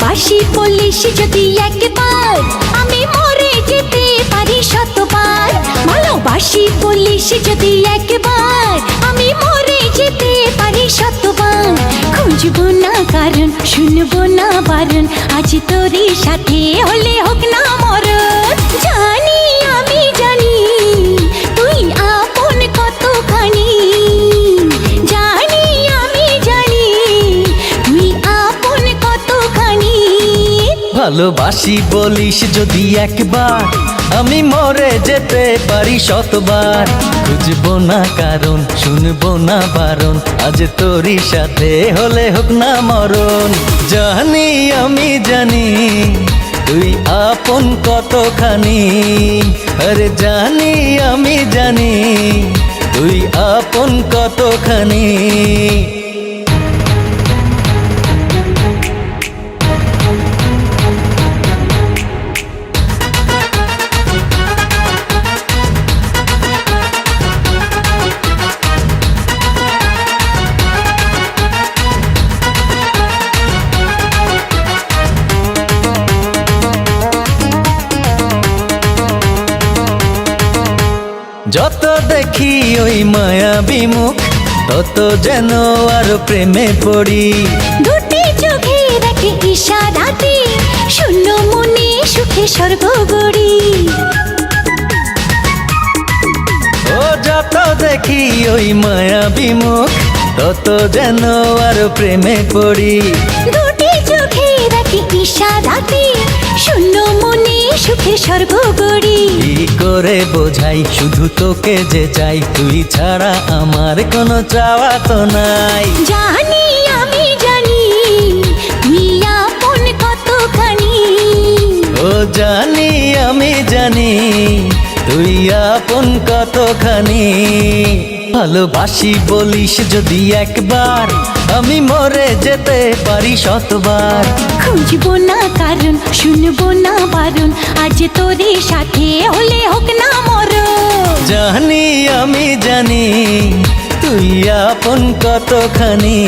ভালোবাসি বলিস যদি একবার, আমি মরে যেতে পারি শতবার। ভালোবাসি বলিস যদি একবার, আমি মরে যেতে পারি শতবার। খুঁজবো না কারণ, শুনবো না বারণ, আজ তোরই সাথে হলে হোক না মরণ। জানি আমি জানি তুই আপন কতখানি, জানি আমি জানি তুই আপন কতখানি। ভালোবাসি বলিস যদি একবার, আমি মরে যেতে পারি শতবার। খুঁজবো না কারণ, শুনবো না বারণ, আজ তোরই সাথে হলে হোক না মরণ। জানি আমি জানি তুই আপন কতখানি, আরে জানি আমি জানি তুই আপন কতখানি। যত দেখি ওই মায়াবী মুখ, তত যেন আরো প্রেমে পড়ি। দুটি চোখে রাখে ইশারাতে, শূন্য মনে সুখে স্বর্গ গড়ি। ও যত দেখি ওই মায়াবী মুখ, তত যেন আরো প্রেমে পড়ি। দুটি চোখে রাখে ইশারাতে, শূন্য মনে সুখে স্বর্গ গড়ি। কি করে বোঝাই শুধু তোকে যে চাই, তুই ছাড়া আমার কোনো চাওয়া তো নাই। জানি আমি জানি তুই আপন কতখানি, ও জানি আমি জানি তুই আপন কতখানি। ভালোবাসি বলিস যদি একবার, আমি মরে যেতে পারি শতবার। খুঁজবো না কারণ, শুনবো না বারণ, আজ তোরই সাথে হলে হোক না মরণ। জানি আমি জানি তুই আপন কতখানি।